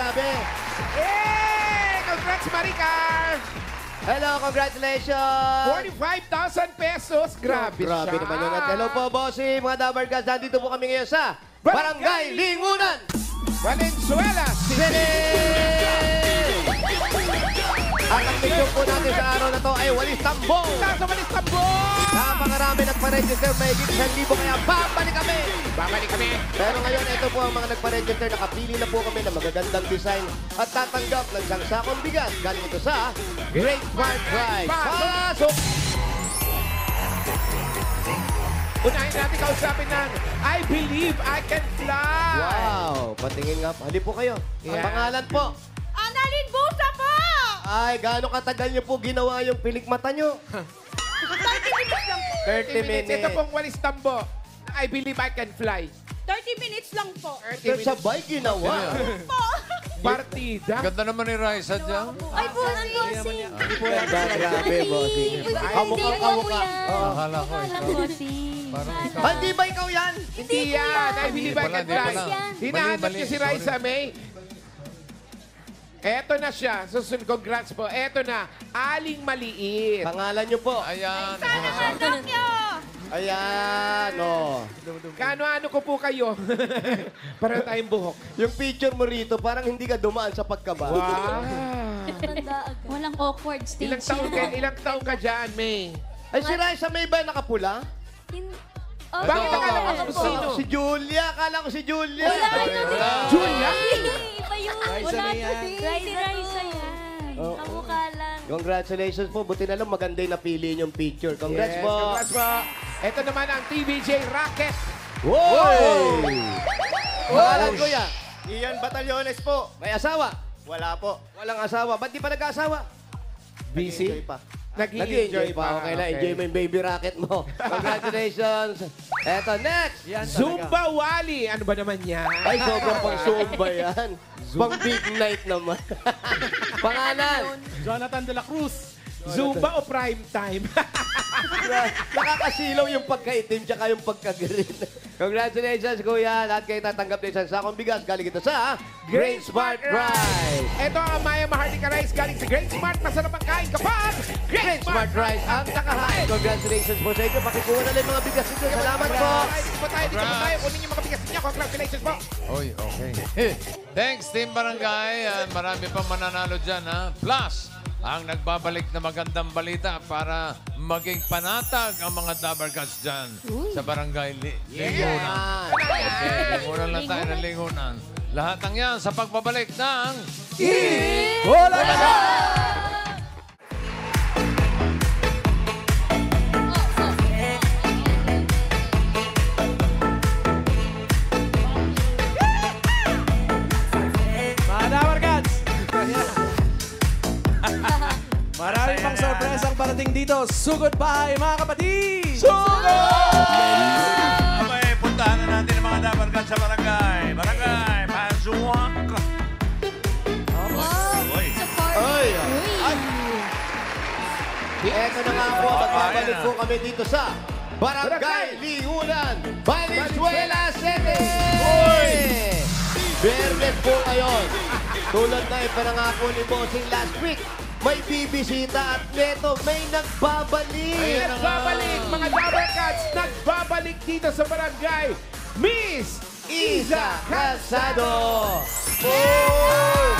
grabe. Congrats, Maricar! Hello, congratulations. 45,000 pesos. Grabe siya. Grabe naman yun. At hello po, bossy. Mga Dabarkas, nandito po kami ngayon sa Barangay Lingunan, Valenzuela City! At ang mission po natin sa araw na to ay walis tambong. Nasa Malistambong! Napakarami nagpa-register, may 1,000 kaya babalik kami. Babalik kami. Pero ngayon, ito po ang mga nagpa-register. Nakapili na po kami ng magagandang design at tatanggap ng isang sakong bigas. Galing ito sa Great Smart Prize. Pasok! Unahin natin kausapin ng I Believe I Can Fly. Wow! Patingin nga. Halip po kayo. Ang Yeah. pangalan po. Annalyn Busa po! Ay, gaano katagal niyo po ginawa yung pilik mata niyo? 30 minutes lang po. 30 minutes. Ito pong walis tambo. I Believe I Can Fly. 30 minutes lang po. 30 Sabay ginawa. Po. Partida. Ganda naman ni Raisa dyan. Ay, bossing. Grabe, bossing. Kamukha-kamukha. Akala ko ikaw. Parang ikaw. Hindi ba ikaw yan? Hindi yan. I Believe I pala, Can hindi Fly. pala. Hinahanap Mali, niyo si sorry. Raisa May. Eto na siya. Susunod, congrats po. Eto na. Aling Maliit. Pangalan niyo po. Ayan. Anak nyo! Ayan, oh. Kaano-ano ko po kayo? Para tayong buhok. Yung picture mo rito, parang hindi ka dumaan sa pagkaba. Wow. Walang awkward stage. Ilang taong ka dyan, May? Ay, si Raisa may ba nakapula? Oh, Bakit Ito, akala ko ito. sino? Si Julia. Akala ko si Julia. Julia? Iba yun. Wala na din. Raisa yan. Oo. Kamukha lang. Congratulations po. Buti na lang maganda yung napili niyong picture. Congrats Yes, po. congrats po. Ito naman ang TVJ Rocket. Wow! Pangalan ko yan. Ian Batallones po. May asawa? Wala po. Walang asawa. Ba't di pa nag-asawa? Busy? Nag-enjoy pa. Nag-enjoy pa. Okay lang. Enjoy mo yung baby rocket mo. Congratulations. Eto, next. Zumba Wally. Ano ba naman yan? Ay, sobrang pang Zumba yan. Pang big night naman. Pangalan. Jonathan de la Cruz. Zumba o prime time? Nakakasilaw yung pagkaitim tsaka yung pagka-green. Congratulations, kuya. Lahat kayo tatanggap ng isang sakong bigas. Galing ito sa Great Smart Prize. Ito ang Amaya Maharlika Rice galing sa Great Smart. Masarap ang kain kapag Great Smart Prize ang nakahain. Congratulations po sa inyo. Pakikuha na lang yung mga bigas nito. Salamat po. Dito po tayo, dito po tayo. Kunin yung mga bigas niya. Congratulations po. Oy, okay. Thanks, Team Barangay. Marami pang mananalo dyan, ha? Plus, ang nagbabalik na magandang balita para maging panatag ang mga Dabarkats dyan sa Barangay Lingunan. Okay, lingunan lang tayo ng lingunan. Lahat ng yan sa pagbabalik ng... Wala na! Mga Dabarkats! Marami pang sorpresang parating dito. Sugod bahay, mga kapatid! Abay, puntahan na natin ang mga Dabarkats sa barangay. Barangay, Pazuwak. Oy. Ay! Eto na nga po. Magbabalik po kami dito sa Barangay Lingunan, Valenzuela City! Bernes po ngayon. Tulad na ipanangako ni Bossing last week, may bibisita at neto may nagbabalik. Ay, nagbabalik, mga Dabarkats. Nagbabalik dito sa barangay. Miss Isa Calzado! Hi!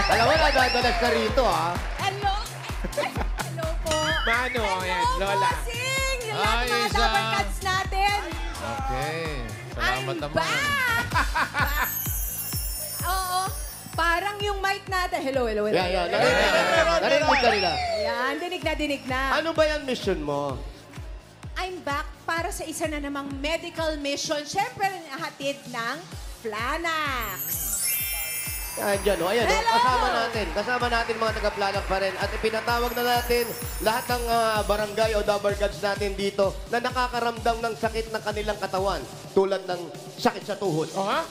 Alam mo, nagdadalas ka rito, ha? Hello? Hello po. Mano, ayan, Lola. Bossing! Yung Hi, lahat ng mga Isa. Dabarkats natin. Okay. Salamat I'm naman. back! Oo. Parang yung mic natin. Hello. Yeah. Narinig ka nila. Ayan, dinig na. Ano ba yung mission mo? I'm back para sa isa na namang medical mission. Siyempre, hatid ng Flanax. Andiyan, ayan, Hello! Kasama natin mga taga-Planak pa rin. At ipinatawag na natin lahat ng barangay o Dabarkats natin dito na nakakaramdam ng sakit ng kanilang katawan. Tulad ng sakit sa tuhod, Ha?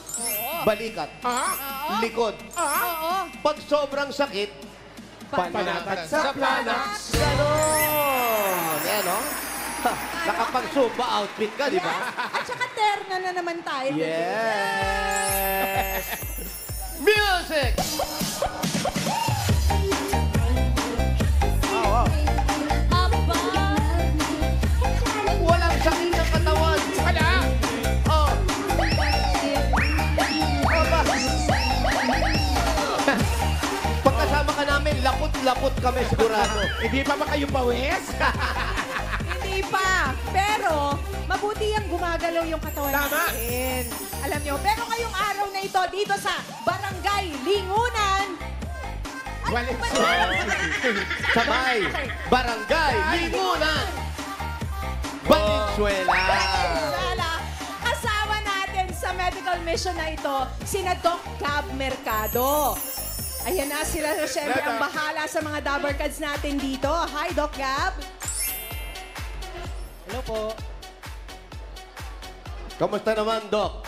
balikat, likod. Oo. Pag sobrang sakit, Panatag sa Flanax. ganon. Ayan, no? Nakapag-soba outfit ka, di ba? At saka terno na naman tayo. Yes! lapot kami sigurado. Hindi pa ba kayo pawis? Hindi pa. Pero, mabuti yung gumagalaw yung katawan Tama. natin. Alam nyo, pero ngayong araw na ito, dito sa Barangay Lingunan, Sabay, Barangay, Lingunan, Valenzuela. Sala, kasama natin sa medical mission na ito, sina Doc Gab Mercado. Ayan na sila, syempre, ang bahala sa mga Dabarkads natin dito. Hi, Doc Gab. Hello po. Kamusta naman, Doc?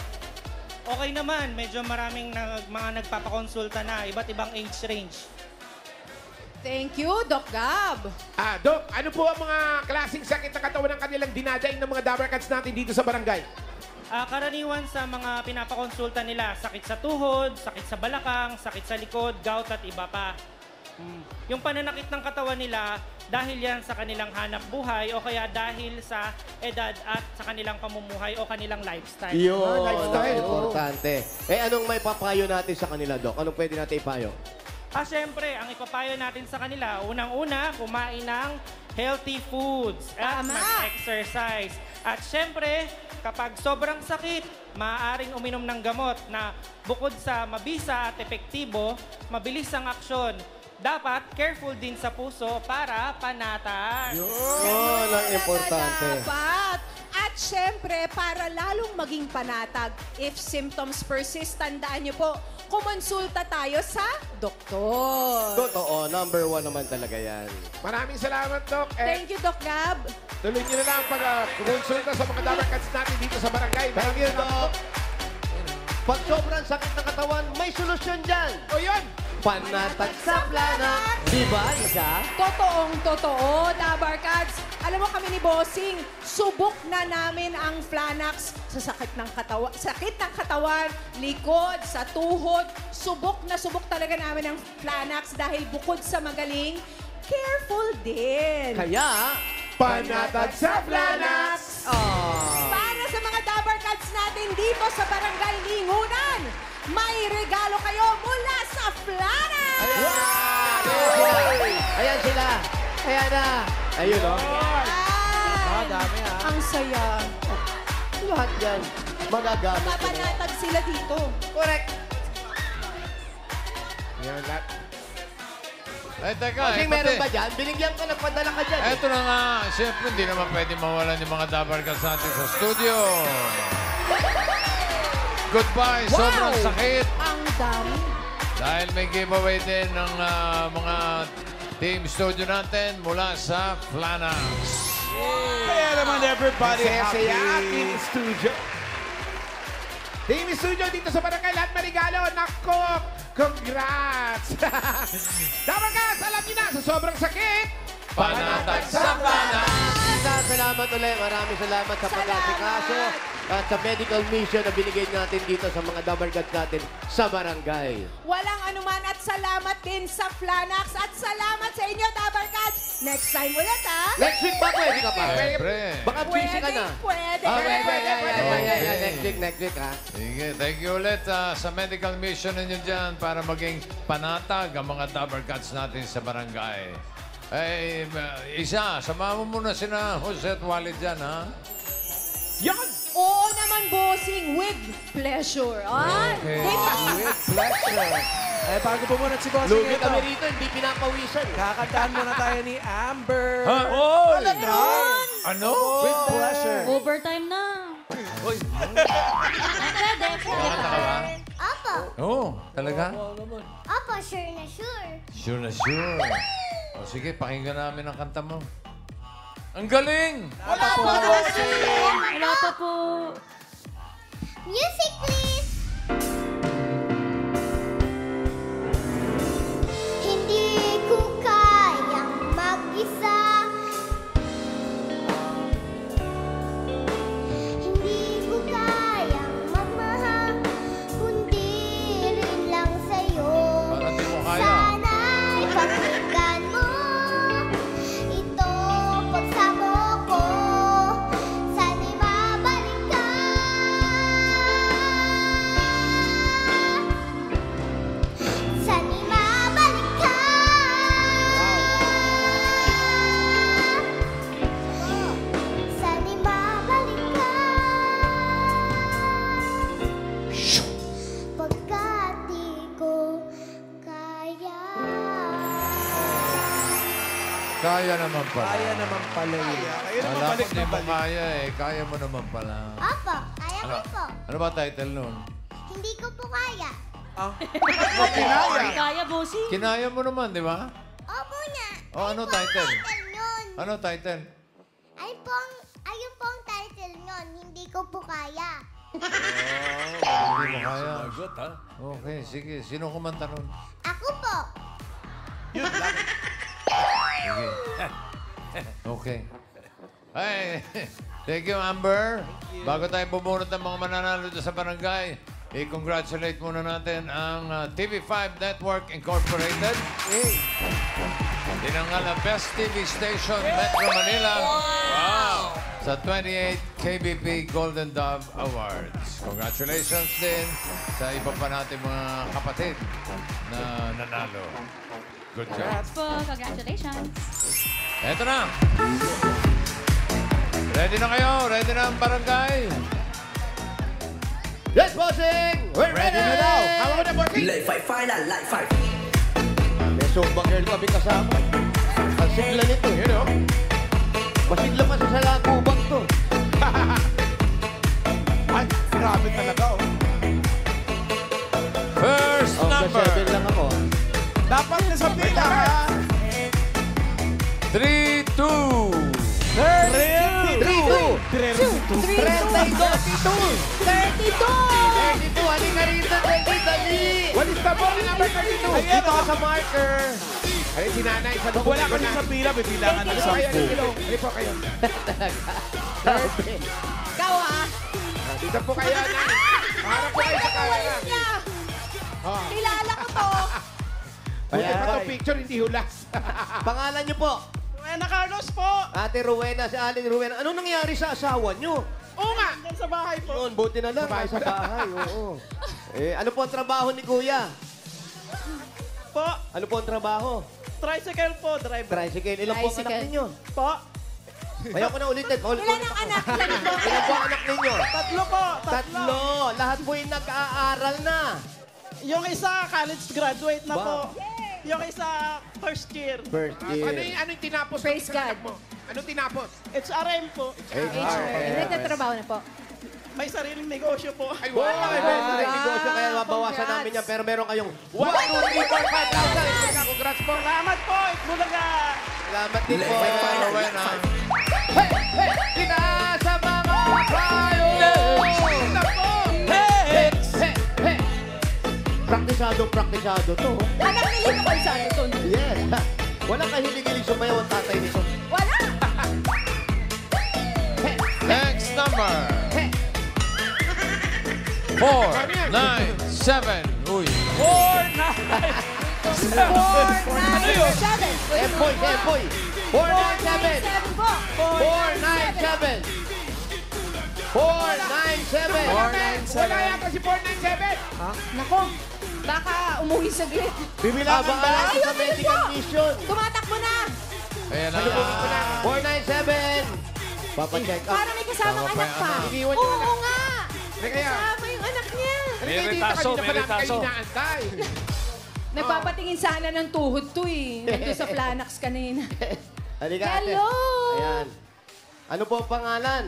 Okay naman, medyo maraming mga nagpapakonsulta na, iba't ibang age range. Thank you, Doc Gab. Doc, ano po ang mga klaseng sakit na katawan ng kanilang dinadaing ng mga Dabarkads natin dito sa barangay? Karaniwan sa mga pinapakonsulta nila, sakit sa tuhod, sakit sa balakang, sakit sa likod, gout at iba pa. Yung pananakit ng katawan nila, dahil yan sa kanilang hanap buhay o kaya dahil sa edad at sa kanilang pamumuhay o kanilang lifestyle. Yun, lifestyle. importante. Anong may papayo natin sa kanila, Doc? Anong pwede natin ipayo? Siyempre, ang ipapayo natin sa kanila, unang-una, kumain ng healthy foods at Tama. mag-exercise. At siyempre, kapag sobrang sakit, maaaring uminom ng gamot na bukod sa mabisa at epektibo, mabilis ang aksyon. Dapat careful din sa puso para panatag. Yun ang importante. Dapat. At syempre, para lalong maging panatag, if symptoms persist, tandaan niyo po, kumonsulta tayo sa doktor. Totoo, number 1 naman talaga yan. Maraming salamat, Doc. Thank you, Doc Gab. Tuloy nyo na lang pag-consulta sa mga Dabarkads natin dito sa barangay. Thank you, Doc. Pag sobrang sakit ng katawan, may solusyon dyan. O yun! Panatag sa plana. Diba, Isa? Totoong-totoo, Dabarkads. Alam mo kami ni Bossing, subok na namin ang Flanax sa sakit ng katawan, likod, sa tuhod. Subok na subok talaga namin ang Flanax dahil bukod sa magaling, careful din. Kaya, Panatag sa Flanax! Para sa mga Dabarkads natin dito sa Barangay Lingunan, may regalo kayo mula sa Flanax! Ayan sila. Ayan na. Ayun, o. Ayan. dami Ang saya. Lahat yan. Magagamit. Papanatag sila dito. Correct. Yan, lahat. Ay, teka. Kasi pati- meron ba dyan? Binigyan ka, nagpadala ka dyan. Eto na nga, siyempre hindi naman pwede mawalan yung mga Dabarkads natin sa studio. Goodbye, sobrang sakit. Ang dami. Dahil may giveaway din ng mga team studio natin mula sa Flanax. Kaya naman everybody Saya-saya, happy. Team Studio. Team Studio dito sa barangay, lahat may regalo. Nako, congrats! Dabarkads, alam niyo na, sa sobrang sakit, Panatag sa Flanax! Salamat ulit. Maraming salamat sa pag-asikaso at sa medical mission na binigay natin dito sa mga Dabarkads natin sa barangay. Walang anuman at salamat din sa Flanax at salamat sa inyo, Dabarkads. Next time ulit, ha? Next week ba pwede ka pa? Siyempre. Baka busy ka na. Pwede. Next week, ha? Sige, thank you ulit sa medical mission ninyo dyan para maging panatag ang mga Dabarkads natin sa barangay. Ay, Isa, samahan mo muna sina Jose at Walid dyan, ha? yan! Oo naman, bossing. With pleasure. Ah, Okay. With pleasure. Eh, bago pumunod si Bossing Lugi ito, kami rito, hindi pinapawisan. kakantaan muna tayo ni Amber. Oh! yun. Ano? With pleasure. Overtime na. Pwede. Kakanta ka ba? Opo. Oo, talaga? Opo, sure na sure. Sure na sure. O sige, pakinggan namin ang kanta mo. Ang galing! Wala pa po. Music, please! Hindi ko kayang mag-isa. Hindi ko kayang magmahal, kundi rin lang sa'yo. Parang di mo kaya. Sana'y pakinggan mo ito pagsamo ko. Sana'y mabalik ka. Kaya naman pala. Kaya naman pala yun. Kaya naman Alam ko balik di na mo balik. kaya eh. Kaya mo naman pala. Opo, kaya ko po. Ano ba title nun? Hindi ko po kaya. Kaya, bossing. Kinaya mo naman, di ba? Opo na. Oh, ano Ayun po ang title? nun. Ano title? Ayun po ang title nun. Hindi ko po kaya. Hindi mo kaya. Okay, sige. Sino kumanta nun? Ako po. Sige. Okay. Ay, thank you, Amber. Bago tayo bumunot ng mga mananalo dyan sa barangay, i-congratulate muna natin ang TV5 Network Incorporated. Tinangal ang Best TV Station, Metro Manila. Wow! Sa 28 KBP Golden Dove Awards. Congratulations din sa iba pa natin mga kapatid na nanalo. Good job. Po, congratulations. Eto na. Ready na kayo? Ready na ang barangay? Yes, bossing! We're ready! Ready na daw. Hawa ko na, bossing. Light fight final, light fight. May Zumba girl kami kasama. Ang sigla nito. Yun, oh. Masigla pa sa salakubang to. Ay, grabe talaga, oh. First Oh, number. ka-7 lang ako. Dapat na sa pila, ha? 3-2. 3-2! 32! 32! Halika rito, Teddy, dali! Walis na ball, number 32. Dito ka sa marker. Ay, si nanay, sa Pag wala ka din sa pila, may bilangan ng 10. Dito po kayo. Ikaw ah! Dito po kayo, nanay. Harap po kayo sa camera. Niya! Oh. Kilala ko to! Buti Ayan. pa to picture, hindi hulas. Pangalan niyo po? Rowena Carlos po. Ate Rowena, si Aling Rowena. Anong nangyari sa asawa niyo? Oo nga. Sa bahay po. Noon, buti na lang. Sa bahay Sa bahay, oo. Ano po ang trabaho ni Kuya? Po. Ano po ang trabaho? Tricycle po, driver. Tricycle. Ilan po ang anak Tricycle. ninyo? Po. Ayaw ko na ulitin. Ilan ang anak? Ilan po ang anak ninyo? Tatlo po. Tatlo. Lahat po yung nag-aaral na. Yung isa, college graduate na Wow. po. Yung isa, first year. First Ano yung tinapos Praise sa anak God. mo? Anong tinapos? HRM po. Nagtatrabaho na po. May sariling negosyo po. Ay, Wow! wow. May negosyo kaya mabawasan Congrats. namin yan. Pero meron kayong 1, 2, 3, 4, 5,000. Congrats po. Salamat po, Itbulaga. Salamat din po. Light fight, Rowena. Hey! Hey! Kita sa mga tayo! Ito po. Hey! Hey! Hey! Praktisado to. Anak ni Lito Balsano to. Yes. Walang kahilig-hilig sumayaw ang tatay nito. Wala! Next number. Hey! 4-9-7. Uy. 497! Empoy, Empoy. 497. 497 po! 497. 497. Wala yata si 497. Nako, baka umuwi saglit. Bibilangan ba natin sa medical mission? Tumatakbo na! Ayan Ano po? na. 497. Papacheck up. Para may kasamang Tama pa anak yung pa. anak. Iniwan niyo Oo nga! May kaya. Kasama yung anak niya. Meritaso, meritaso. Inaantay. Nagpapatingin sana ng tuhod to eh. Nandun sa Planax kanina. Halika, ate. Hello! Ayan. Ano po ang pangalan?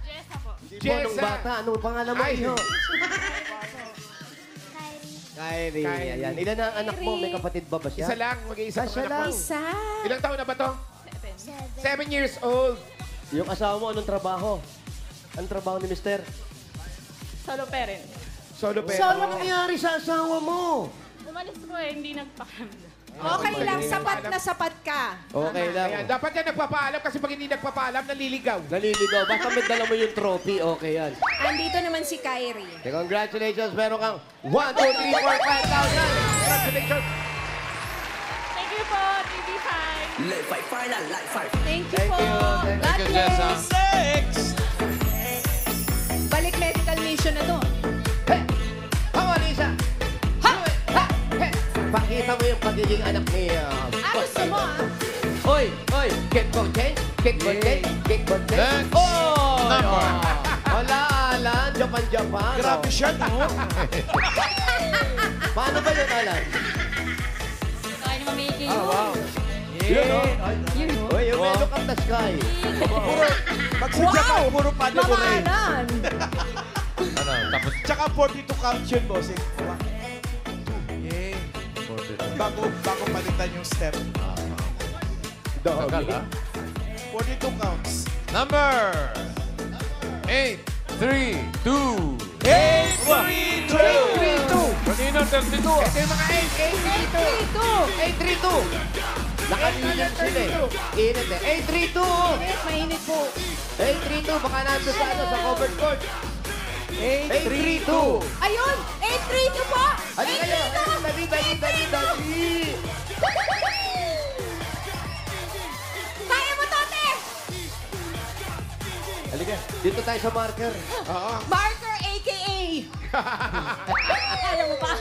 Jessa po. Bonong bata. Ano ang pangalan mo? Ay. Iyo? Kyrie. Kyrie. Kyrie. Ayan. Ilan na ang anak mo? May kapatid ba ba siya? Isa lang, mag-iisa Siya pang anak mo. lang. Isa. Ilang taon na ba to? 7. 7 years old. Yung asawa mo, anong trabaho? Anong trabaho ni mister? Solo parent. Solo So, pero. ano nangyari sa asawa mo? Umalis po eh, hindi nagpakamda. Okay lang, sapat na sapat ka. Okay lang. Ayan, dapat yan nagpapaalam kasi pag hindi nagpapaalam, naliligaw. Naliligaw. Basta may dala mo yung trophy, okay yan. Andito naman si Kyrie. Okay, congratulations. Meron kang 1, 2, 3, 4, 5,000. Congratulations. Thank you po, TV5. Light fight final, light fight. Thank you Thank po. you. God Thank you, Jessa. bless. Balik medical mission na to. Hey! Come on, Lisa! Ha! Ha! Hey! Pakita mo yung pagiging anak ni... Gusto mo ah. Hoy! Hoy! Get for change! Get for change! Get for change! Next Oh! number. Wala, Alan. Japan. Grabe siya, no? Paano ba yun, Alan? Kaya ni Mamiki. Ah, wow. Yun, oh. Yun, no? Uy, yung may look up the sky. Puro, pag sa Japan, puro paano mo rin. Mamahalan. Ano, tapos Tsaka 42 counts yun, bossing. Yeah. Bago palitan yung step. tagal, ha? 42 counts. Number 8, 3, 2. 8-3-2! Kanina, 32. Ito yung mga 832. Nakalimutan sila eh. Init eh. 832. Mainit po. 832. Baka nandun sa ano, sa covered court. 8-3-2! Ayun! 832 po! Halika kayo. Dali, dali, dali, dali. Kaya mo, Tote! Halika. Dito tayo sa marker. Marker, a.k.a. Kaya mo pa?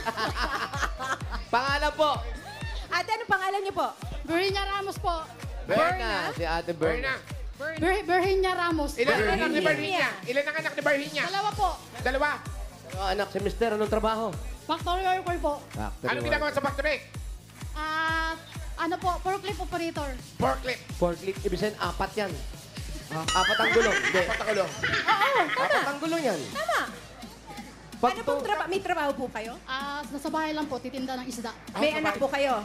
Pangalan po. Ate, ano pangalan niyo po? Berhinia Ramos po. Berna. Si Ate Berna. Berhinia Ramos. Ilan ang anak ni Berhinia? Ilan ang anak ni Berhinia? Dalawa po. Dalawa. Ano, anak si Mister, anong trabaho? Factory worker po. Anong ginagawa sa factory? Ano po, forklift operator. Forklift. Forklift. Ibig sabihin, 4 yan. 4 ang gulong. Hindi. Patagulong. Oo, 4 ang gulong yan. tama. Pag Ano pong trabaho? May trabaho po kayo? Nasa bahay lang po, titinda ng isda. May anak po kayo?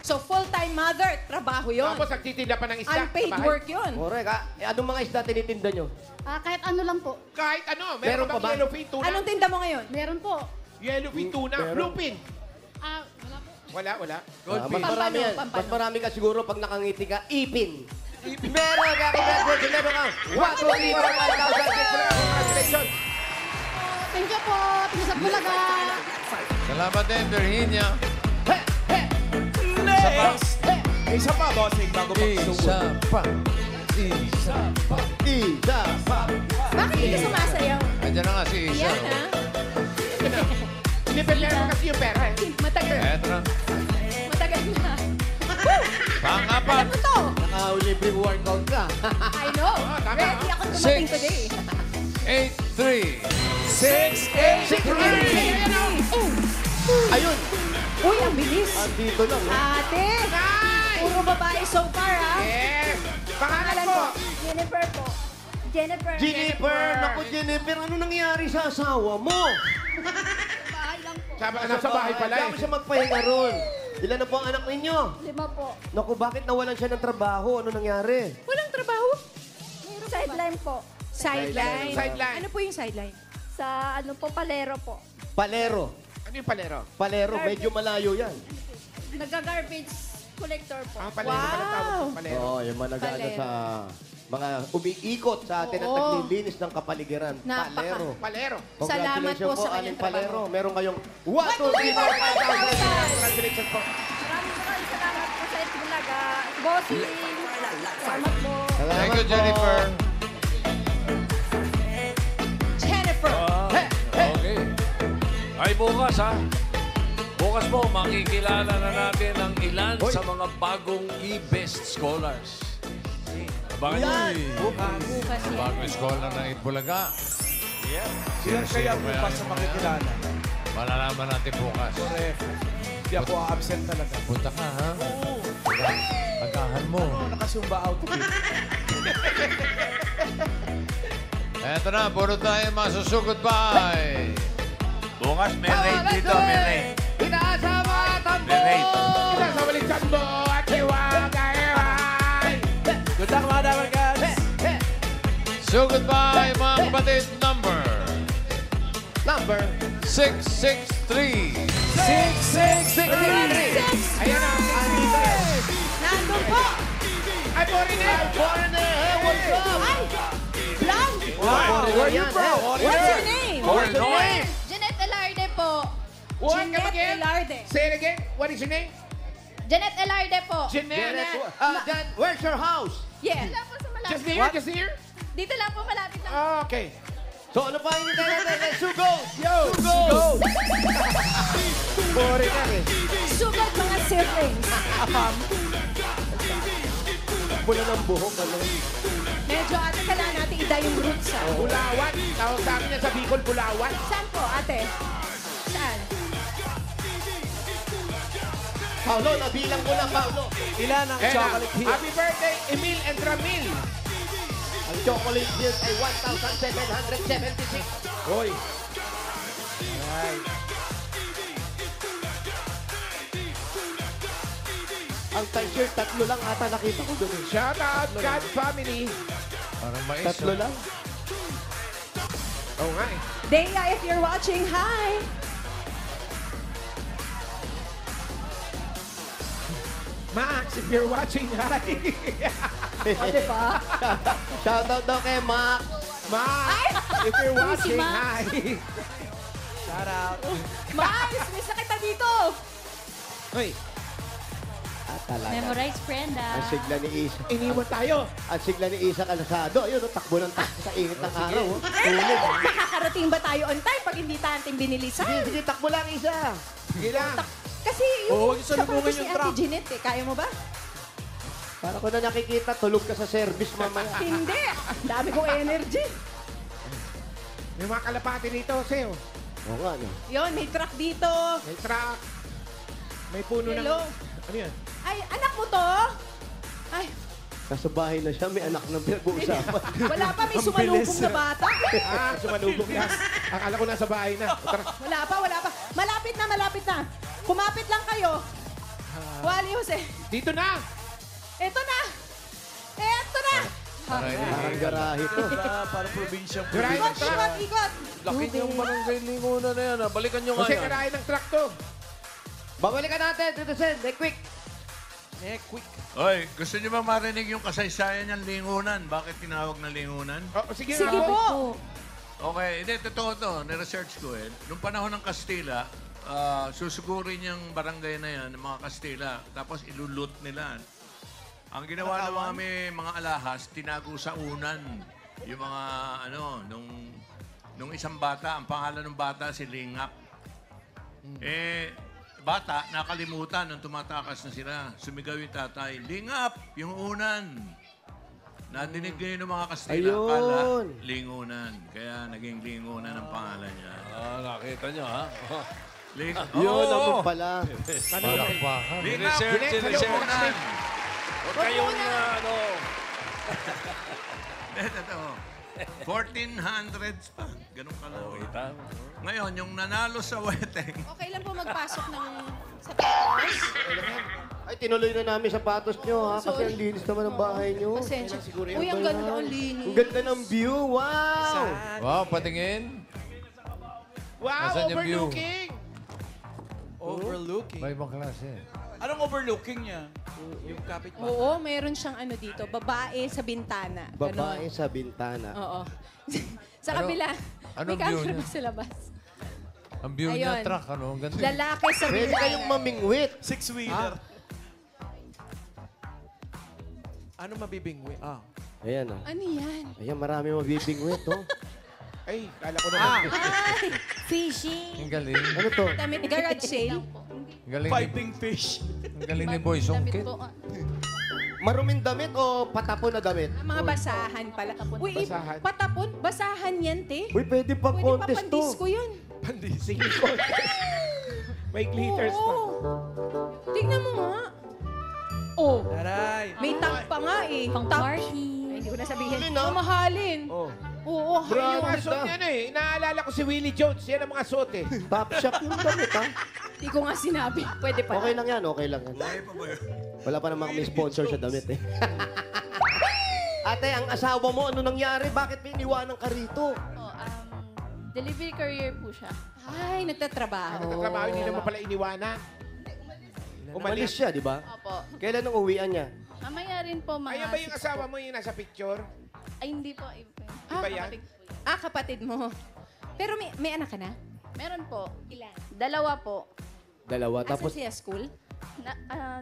So, full-time mother, trabaho yon. Tapos nagtitinda pa ng isda. Unpaid sa bahay. work yun. Correct. Anong mga isda tinitinda nyo? Kahit ano lang po. Kahit ano. Meron Meron pa pa ba? bang yellowfin tuna? Anong tinda mo ngayon? Meron po. Yellowfin tuna. Bluefin. Wala po. Wala. Mas marami yan. Pampano. Mas marami ka siguro pag nakangiti ka, ipin. Meron ka, congratulations. Meron ka. 1, 2, 3, 4, 5,000. Congratulations. Thank you po. Tinisap Bulaga. Salamat din, Virginia. Next! Isa pa, bossing, bago Isa magsugod. pa. Isa pa. Isa pa. Bakit hindi ka sumasayaw? Andiyan na nga si Isa. Yan, ha? Pinipepera mo kasi yung pera eh. Matagal. Eto na. Matagal na. Pang-apat. Ano to? Naka-libreng workout ka. I know. tama. Ready ako dumating Six. today. 8, 3. 6-8! Ayun. Uy, ang bilis. Andito lang. Ate, puro babae so far, ha? Yes. Pangalan Pangalan po. po? Jennifer po. Jennifer. Jennifer. Naku, Jennifer. Ano nangyari sa asawa mo? Bahay lang po. Sabi ka nasa bahay pala Kaya mo eh. siya magpahinga ron. Ilan na po ang anak ninyo? 5 po. Naku, bakit nawalan siya ng trabaho? Ano nangyari? Walang trabaho? Sideline po. Sideline. Sideline. Ano po yung sideline? Sa Palero po. Palero. Ano yung palero? Palero, medyo malayo yan. Nagga-garbage collector po. Palero pala tawag Wow. ng palero. Oo, yung mga nag-ano Palero. sa mga umiikot sa atin at Oo. naglilinis ng kapaligiran. Napaka- Palero. Palero. Salamat po sa Aling kanyang trabaho. Palero. Meron kayong 1, 2, 3, 4, 5,000. Congratulations po. Maraming salamat po sa Bulaga. Bossing. Salamat po. Salamat Thank you, po. Jennifer. Jennifer. Okay. Ay, bukas ha. Bukas po, makikilala na natin ang ilan sa mga bagong e-best scholars. Abangan nyo Yan. Bukas yan. bagong scholar ng Itbulaga. Ilan kaya bukas sa makikilala? Malalaman natin bukas. Correct. Hindi ako absent talaga. Punta ka, ha? Agahan mo. Nakasumba outfit. Eto na, puro tayo masusugod bye. Bukas may raid dito, may raid. Itaas ang mga tambo! May raid. Ito sa balikan mo at iwagay. Good luck, mga Dabarkas! Sugod bye, mga kapatid. Number Number 663. 6-6-3! Ayan na. Andito na. Nandun po. Ay, foreigner. Foreigner, hey, what's up? Ay, blonde. Wow, where you from? What's your name? What's your name? Janet Elarde po. What? Come Jeanette again? Elarde. Say it again. What is your name? Janet Elarde po. Jeanette. Dad, where's your house? Yeah. Dito lang po sa malapit. Just here? Just here? Dito lang po malapit lang. Okay. So ano pa hindi natin? Sugo! Yo! Sugo! Foreigner eh. Sugat mga siblings. Pula ng buhok, ano? Medyo ate, kailangan natin ida yung roots, ha? Bulawan. Tawag sa amin yan sa Bicol, Bulawan. Saan po, ate? Saan? Paulo, nabilang mo na, Paulo. Ilan ang Ayan na. chocolate hit? Happy birthday, Emil and Ramil. Ang chocolate bills ay 1,776. Hoy. Alright. Ang t-shirt, 3 lang ata nakita ko doon. Shout out, God family. Parang mais. 3 lang. Oo nga eh. Dea, if you're watching, hi! Max, if you're watching, hi. O, diba? Shoutout daw kay Mac. Max, if you're watching, hi. Shout out. Miles, may sakit na dito! Hoy, Talaga. Memorize, Brenda. Ang sigla ni Isa. iniwan tayo. Ang sigla ni Isa Calzado. Ayun, takbo ng takbo sa init ng araw. Oh. Tulog. Makakarating ba tayo on time pag hindi natin binilisan? Sige, sige, takbo lang, Isa. Sige lang. Kasi yung Oo, huwag niyo salubungin sapatos ni yung Ate truck. Jeanette, kaya mo ba? Para ko na nakikita, tulog ka sa service mamaya. Hindi! Dami kong energy. May mga kalapati dito, Seo. Oo nga, no? Yon, may truck dito. May truck. May puno ng... Hello. Ano yan? Ay, anak mo to? Ay, Nasa bahay na siya, may anak na pinag-uusapan. wala pa, may sumalubong na bata. Ah, sumalubog na. Akala ko nasa bahay na. Tara. Wala pa, wala pa. Malapit na, malapit na. Kumapit lang kayo. Wally Jose. Dito na. Eto na. Eto na. Parang garahe to. Para probinsyang Garahe ng Ikot, truck. ikot, ikot. Laki niyang barangay lingunan na yan. Balikan niyo nga Kasi yan. karahin ng truck to. Babalikan natin, Tito Sen. Quick. quick. Oy, gusto niyo ba marinig yung kasaysayan ng lingunan? Bakit tinawag na lingunan? Oh, sige, Sige Raul. po. Okay, hindi, totoo to. Niresearch ko eh. Nung panahon ng Kastila, susugurin yung barangay na yan, ng mga Kastila, tapos ilulut nila. Ang ginawa ng mga alahas, tinago sa unan. Yung mga, nung isang bata, ang pangalan ng bata si Lingap. Bata, nakalimutan nung tumatakas na sila. Sumigaw yung tatay, Lingap, yung unan. Nadinig ngayon ng mga Kastila, Ayun. akala, lingunan. Kaya naging lingunan ang pangalan niya. Ah, nakita niyo, ha? Yun naman pala. Palakpakan. Lingap, Research. lingunan. Huwag kayong, Hindi, totoo. 1400s pa. Ganun ka lang. Kita. Ngayon, yung nanalo sa weteng, Okay lang po magpasok ng sapatos. Ay, tinuloy na namin sapatos nyo, ha? Kasi Sorry. ang linis naman ng bahay nyo. Pasensya. Uy, ang ganda, ang linis. Ang ganda ng view. Wow! Wow, patingin. Wow, Nasaan yung view? overlooking. Overlooking. May ibang klase. Anong overlooking niya? Yung kapit ba? Oo, meron siyang ano dito, babae sa bintana. Ganon. Babae sa bintana. Oo. sa Ano- kabila. anong may view camera niya? ba sa labas? Ang view niya, Ayun. truck, ano? Ang ganda. Lalaki sa Pwede bintana. kayong mamingwit. Six-wheeler. Ano mabibingwi? Ayan, oh. Ano yan? Ayan, marami mabibingwit, oh. Ay, kala ko naman. Ay, fishing. Ang galing. Ano to? Damit, garage sale. Ang galing ni, Fighting fish. ang galing ni Boy Songkit. Maruming damit o patapon na damit? Mga basahan pala. Uy, Basahan. patapon, basahan yan, te. Uy, pwede pang Pwede pa contest to. pandisco yun. Pandising contest. May glitters pa. Oo. Tingnan mo nga. Oh, Taray. may tag pa nga eh. Pang Tag. party. Ay, hindi ko na sabihin. Mahalin, ah. Mamahalin. Oh. Oo, Yung Grabe mga suot ka. niya eh. Naalala ko si Willie Jones. Yan ang mga suot eh. Top shop yung damit, ha? Hindi ko nga sinabi. Pwede pa. Okay lang yan, okay lang yan. Wala pa naman kami sponsor sa damit, eh. Ate, ang asawa mo, ano nangyari? Bakit may iniwanan ka rito? Delivery career po siya. Ay, nagtatrabaho. Nagtatrabaho, hindi naman pala iniwanan. Umalis siya, di ba? Opo. Kailan ang uwian niya? Mamaya rin po mga... Ayan ba yung asawa mo yung nasa picture? Ay, hindi po. Iba po yun. Iba yan? Kapatid po yun. Ah, kapatid mo. Pero may anak ka na? Meron po. Ilan? 2 po. Dalawa. Tapos Tapos siya school?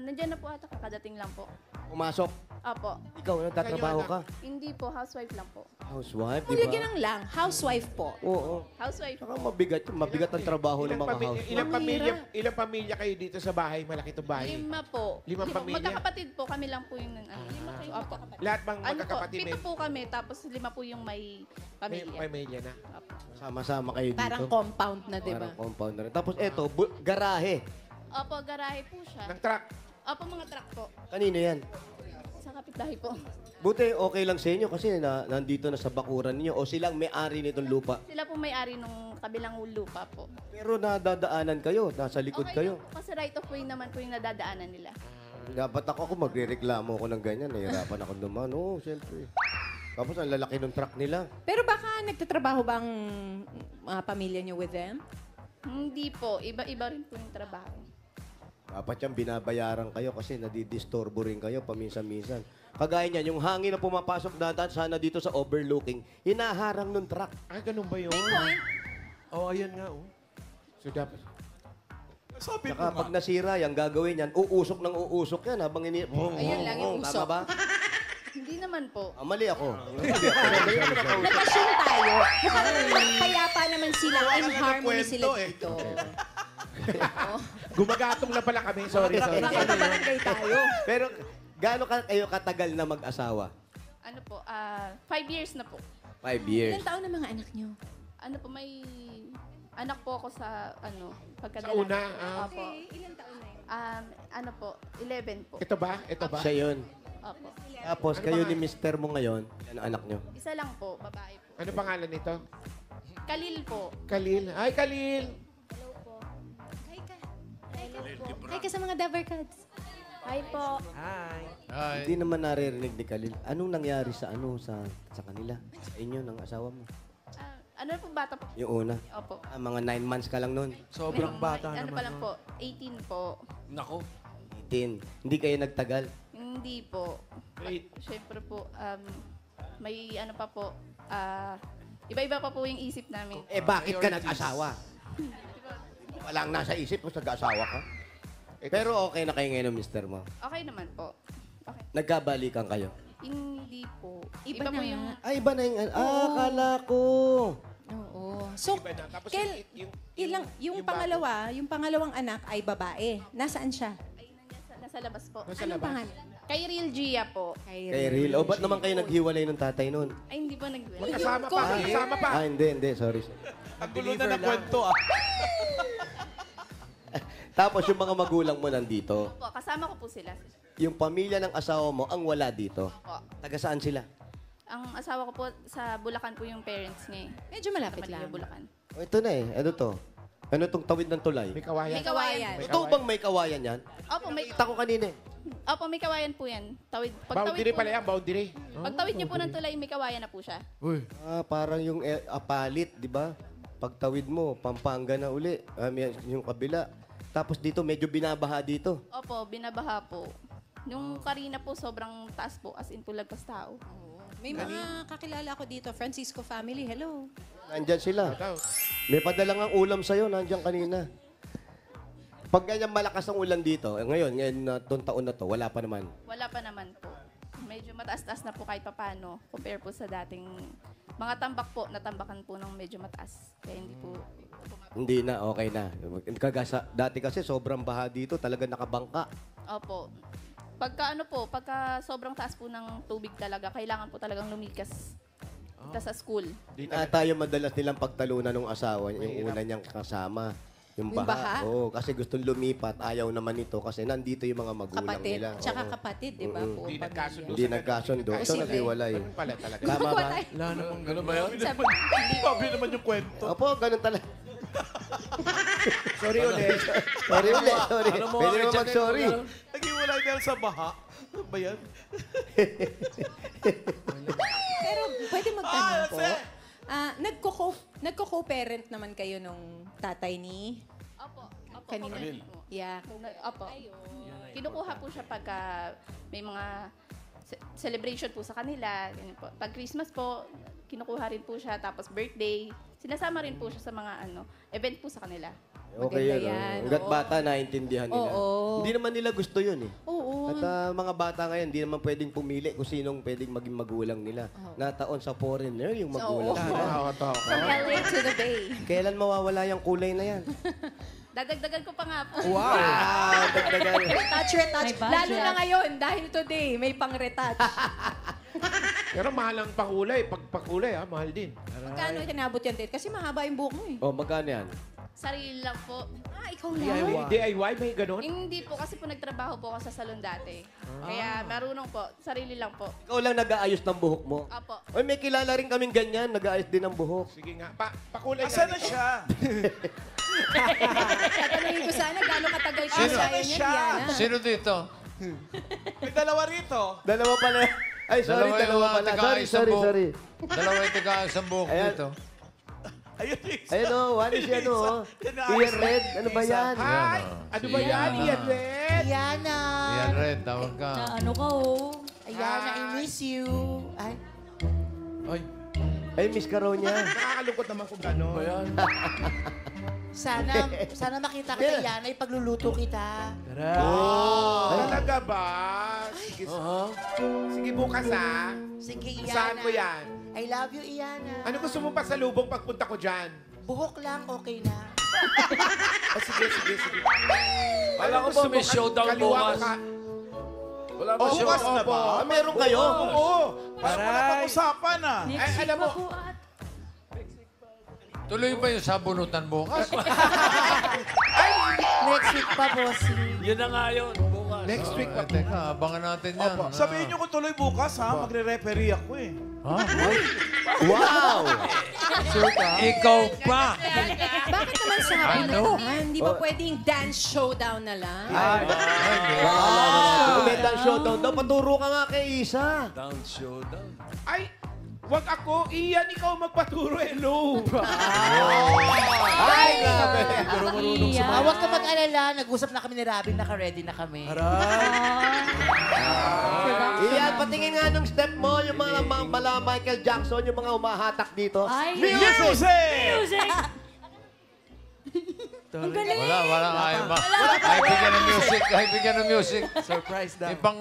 Nandiyan na po ata, kakadating lang po. pumasok. Opo. Ikaw, nagtatrabaho ka? Hindi po, housewife lang po. Housewife, di Mulagyan ba? ng lang. Housewife po. Oo. Housewife Saka po. mabigat ang trabaho ng mga house. Ilang pamilya kayo dito sa bahay? Malaki itong bahay. 5 po. Limang pamilya? Magkakapatid po, kami lang po yung... Opo. Lahat bang Ano po, magkakapatid? 7 po kami, tapos 5 po yung may May pamilya. pamilya na. Sama-sama kayo dito. Parang compound na, di ba? Parang compound na rin. Tapos eto, garahe. Opo, garahe po siya. Ng truck. Opo, mga truck po. Kanino yan? Sa kapitbahay po. Buti okay lang sa inyo kasi nandito na sa bakuran niyo o silang may-ari nitong lupa. Sila po may-ari nung kabilang lupa po. Pero nadadaanan kayo, nasa likod Okay kayo. lang po, kasi right of way naman po yung nadadaanan nila. Dapat ako magrereklamo ako ng ganyan. Nahirapan ako naman. Oo, siyempre. Tapos ang lalaki ng truck nila. Pero baka nagtatrabaho ba ang pamilya niyo with them? Hindi po. Iba-iba rin po yung trabaho. Dapat yan, binabayaran kayo kasi nadidisturbo rin kayo paminsan-minsan. Kagaya niyan, yung hangin na pumapasok dapat sana dito sa overlooking, hinaharang ng truck. Ay, ganun ba yun? Oh, ayan nga, oh. So, dapat... Sabi Saka pag nasira yan, gagawin yan, uusok ng uusok yan habang Ayun lang yung Tama usok. ba? Hindi naman po. Mali ako. Nag-assume tayo. Mukhang payapa naman sila. In harmony sila dito. Gumagatong na pala kami. Sorry. Baka kabarangay tayo. Pero gaano kayo katagal na mag-asawa? Ano po, 5 years na po. 5 years. Ilan taon na mga anak niyo? Ano po, may anak po ako sa, pagkadala. Sa una, Opo. Ilan taon na yun? Ano po, 11 po. Ito ba? Ito ba? Siya yun. Opo. Tapos kayo ni mister mo ngayon, yan ang anak nyo. Isa lang po, babae po. Ano pangalan nito? Kalil po. Khalil. Ay, Khalil. Hi ka sa mga Dabarkads. Hi po. Hi. Hindi naman naririnig ni Khalil. Anong nangyari sa sa kanila? Sa inyo, ng asawa mo? Ano po, bata po? Yung una. Opo. Mga 9 months ka lang nun. Sobrang bata Ano naman. pa lang po, 18 po. Nako. 18. Hindi kayo nagtagal. Hindi po. Wait. Siyempre po, may ano pa po, iba-iba pa po yung isip namin. Eh, bakit ka nag-asawa? Walang nasa isip mo, nag-asawa ka. Pero okay na kayo ngayon ng mister mo. Okay naman po. Okay. Nagkabalikan kayo. Hindi po. Iba po na yung... nga. Ay, iba na yung... akala ko. Oo. So, Tapos yung pangalawang anak ay babae. Nasaan siya? Ay, nasa labas po. Nasa Anong labas. pangalan? Kay Real Gia po. Kay Real. O, ba't naman kayo naghiwalay ng tatay nun? Ay, hindi po nag... Kasama pa. Kasama pa. Hindi. Sorry. Ang gulo na ng kwento, ah. Tapos yung mga magulang mo nandito. Opo, kasama ko po sila. Yung pamilya ng asawa mo ang wala dito. Opo. Taga saan sila? Ang asawa ko po, sa Bulacan po yung parents niya. Medyo malapit Sa Manila, lang. Bulacan. O, ito na eh. Ano to? Ano tong tawid ng tulay? May kawayan. May kawayan. Totoo bang may kawayan yan? Opo, may... Kita ko kanina eh. Opo, may kawayan po yan. Boundary pala yan, boundary. Pagtawid niyo po ng tulay, may kawayan na po siya. Parang yung apalit, di ba? Pagtawid mo, Pampanga na uli. Yung kabila. Tapos dito, medyo binabaha dito. Opo, binabaha po. Nung Karina po, sobrang taas po. As in po, lagpas tao. May mga kakilala ko dito. Francisco family, hello. Nandyan sila. May padalang ang ulam sa'yo, nandyan kanina. Pag ganyan malakas ang ulan dito, ngayon na itong taon na to, wala pa naman. Wala pa naman po. Medyo mataas-taas na po kahit papano. Compare po sa dating mga tambak po, natambakan po ng medyo mataas. Kaya hindi po... Hindi na, okay na. Dati kasi sobrang baha dito, talaga nakabangka. Opo. Pagka sobrang taas po ng tubig talaga, kailangan po talagang lumikas. Punta sa school. Tayo madalas nilang pagtalunan ng asawa, yung una niyang kasama. Yung baha. Oo, kasi gusto lumipat, ayaw naman ito kasi nandito yung mga magulang Kapatid. nila. Tsaka Oo. kapatid, di ba? Buong Hindi nagkasundo. Hindi nagkasundo. Kasi So, naghiwalay. Ganun pala talaga. Tama ba? Wala namang Ganun ba yun? Sabi naman yung kwento. Opo, ganun talaga. Sorry ulit. Sorry ulit, sorry. Alam mo, Pwede Richard, naman mag-sorry. Naghiwalay dahil sa baha. Ano ba yan? Pero pwede magtanong po. Nagko-co-parent naman kayo nung tatay ni... Opo. Opo. Kanina. Yeah. Opo. Kinukuha po siya pagka may mga celebration po sa kanila. Ganyan po. Pag Christmas po, kinukuha rin po siya. Tapos birthday, sinasama rin po siya sa mga event po sa kanila. Okay Maganda yun. yan, Hanggat oo. bata, naintindihan nila. Oo. Hindi naman nila gusto yun eh. Oo. At mga bata ngayon, hindi naman pwedeng pumili kung sinong pwedeng maging magulang nila. Nataon sa foreigner yung magulang nila. From LA to the Bay. Kailan mawawala yung kulay na yan? Dadagdagan ko pa nga po. Wow! Dagdagan. Retouch. May budget. Lalo na ngayon, dahil today, may pang-retouch. Pero mahal ang pakulay. Pag pakulay, mahal din. Magkano itinabot yan, Ted? Kasi mahaba yung buhok mo eh. Oh, magkano yan? Sarili lang po. Ikaw lang. DIY, may ganun? Hindi po, kasi po nagtrabaho po ako sa salon dati. Kaya marunong po, sarili lang po. Ikaw lang nag-aayos ng buhok mo. Apo. Oy, may kilala rin kaming ganyan, nag-aayos din ng buhok. Sige nga, pakulay Asan nga na nito. siya? Tatanungin ko sana gano'ng katagal ka Sino? sa niya, Diana. Sino dito? May dalawa rito. Dalawa pala. Ay, sorry, dalawa pala. Sorry. Dalawa yung taga isang buhok Ayan. dito. Ayun yung isa. Ayun o, one is yan o. Ian Red, ano ba yan? Hi! Ano ba yan? Ian Red? Yana. Yan, Red, tawag ka. Na ano ka, oh. Ayana, I miss you. Ay, Ay, miss ka raw niya. Nakakalungkot naman kung gano'n. sana makita kita, Yana, ipagluluto kita. Talaga ba? Sige, sige bukas ha. Sige, Iyana. Saan ko yan? I love you, Iyana. Ano gusto mong pasalubong pagpunta ko dyan? Buhok lang, okay na. Sige. Wala ko ba may showdown bukas? Wala ba Oo, bukas na opo. ba? Ah, meron kayo? Oo. Parang wala pang usapan ah. Ay, alam mo, Tuloy ba yung sabunutan bukas? Next week pa, bossy. Yun na nga yun, bukas. next week pa. Teka, abangan natin yan. Opo. Sabihin niyo kung tuloy bukas ha, magre-referee ako eh. Wow! Ikaw pa! Bakit naman sa habinutan? Hindi ba pwedeng dance showdown na lang? Kung may dance showdown daw, paturo ka nga kay Isa. Down showdown. Ay, wag ako. Iyan, ikaw magpaturo. Hello. Ay, grabe. Huwag ka mag-alala, nag-usap na kami ni Robin, naka-ready na kami. Iyan, patingin nga nung step mo, yung mga mala Michael Jackson, yung mga humahatak dito. Music! Wala. Ay, bigyan ng music. Surprise daw. Ibang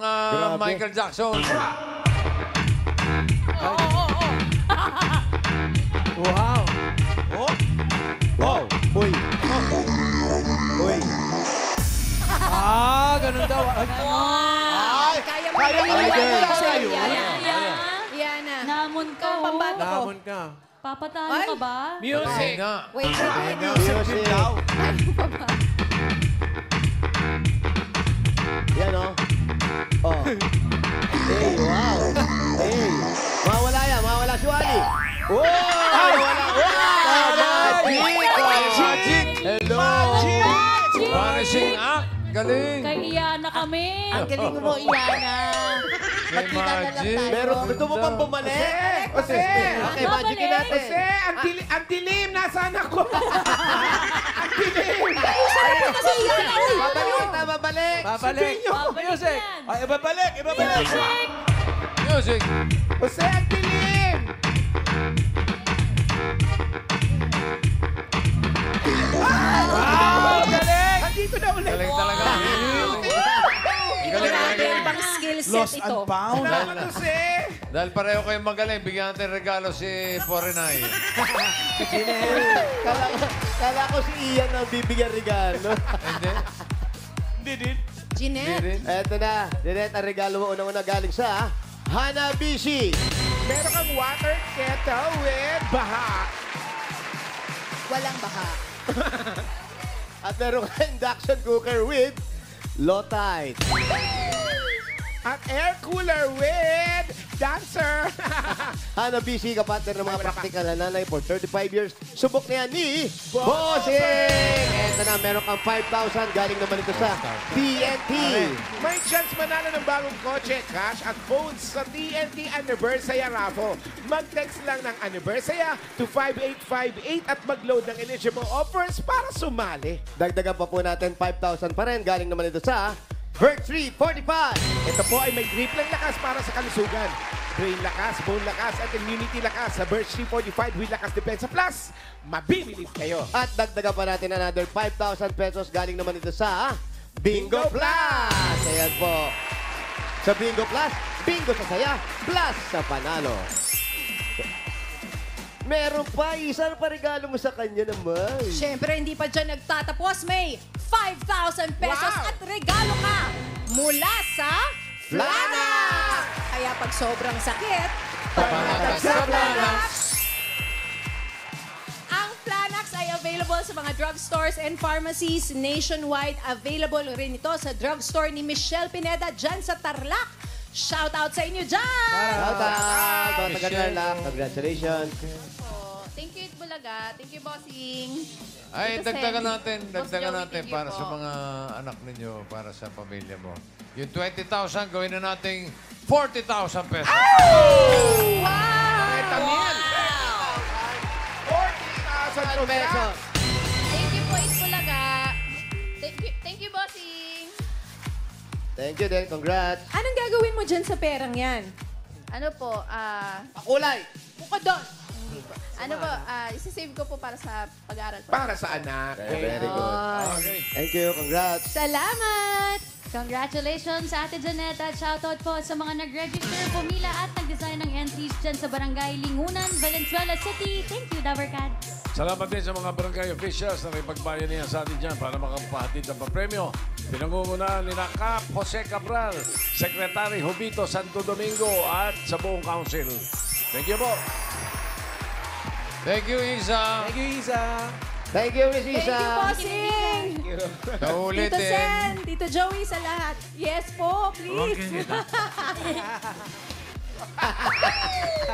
Michael Jackson. Wow! Uy! Uy! Ganun daw. Kaya mo Kaya ba mo yun? ba Sa'yo, yun? Iana. Namon ka, Ikaw, pambato ko. Damon ka. Papatalo Ay. ka ba? Music. nga. Wait. Music! Ano pa ba? Yan o. Oh. Hey, wow! Hey! Mawala si Wally! Wow! Mawala! Wow! Magic! Hello! Vanishing act. Galing. Kay Iyana kami. Ang galing mo, Iyana. Kay Magic. Meron, gusto mo pang bumalik? Jose! Okay, magicin natin. Jose, ang dilim. Nasaan ako? Ang dilim. Babalik! Babalik. Music. Ay, ibabalik! Music. Jose, ang dilim. Galing! Andito na ulit. Galing talaga. Grabe ang bang skill set Lost ito. and found. Salamat, Jose. Dahil pareho kayong magaling, bigyan natin regalo si Forenay. Kala ko si Ian ang bibigyan regalo. Hindi? Hindi din. Jeanette. Eto na. Jeanette, ang regalo mo unang-una galing sa Hanabishi. Meron kang water kettle with bahak. Walang baha. At meron kang induction cooker with Lotite. At air cooler with dancer. Hanabishi, kapatid ng mga praktikal na nanay for 35 years. Subok na yan ni Bossing! Eto na, meron kang 5,000. Galing naman ito sa TNT. May chance manalo ng bagong kotse, cash at phones sa TNT Anniversary Raffle. Mag-text lang ng Anniversary to 5858 at mag-load ng eligible offers para sumali. Dagdagan pa po natin 5,000 pa rin. Galing naman ito sa Vert 345. Ito po ay may grip lang lakas para sa kalusugan. Brain lakas, bone lakas, at immunity lakas sa Birch 345 with Lakas Depensa Plus. Mabibilib kayo. At dagdagan pa natin another 5,000 pesos. Galing naman ito sa Bingo Plus. Ayan po. Sa Bingo Plus, bingo sa saya, plus sa panalo. Meron pa, isang parigalo mo sa kanya naman. Siyempre, hindi pa dyan nagtatapos. May 5,000 pesos Wow! at regalo ka mula sa Flanax! Kaya pag sobrang sakit, Panatag sa Flanax. ang Flanax ay available available sa mga drugstores and pharmacies nationwide. Available rin ito sa drugstore ni Michelle Pineda dyan sa Tarlac. Shout out sa inyo dyan! Shout out! Mga taga-Tarlac, congratulations. Thank you, Bulaga. Thank you, Bossing. Ay, Tito dagdagan Sen. natin, Boss dagdagan Joey, natin thank you para po. sa mga anak ninyo, para sa pamilya mo. Yung 20,000, gawin na nating 40,000 pesos. Wow! 40,000 pesos. Thank you po, Bulaga. Thank you, Bossing. Thank you din, congrats. Anong gagawin mo dyan sa perang yan? Ano po, Pakulay! Bukod doon. ano po, isasave ko po para sa pag-aaral po. Para sa anak. Very good. Thank you, congrats. Salamat! Congratulations sa Ate Janetta. Shoutout po sa mga nag-register, pumila at nag-design ng entries dyan sa Barangay Lingunan, Valenzuela City. Thank you, Dabarkads. Salamat din sa mga barangay officials na may pagbayanihan sa atin dyan para makapahatid ng papremyo. Pinangungunahan ni Cap Jose Cabral, Secretary Jovito Santo Domingo at sa buong council. Thank you po. Thank you, Isa. Thank you, Isa. Thank you, Miss Isa. Thank you, Bossing! Tito Naulitin. Sen, Tito Joey, sa lahat. Yes po, please.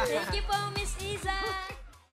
Thank you po, Miss Isa.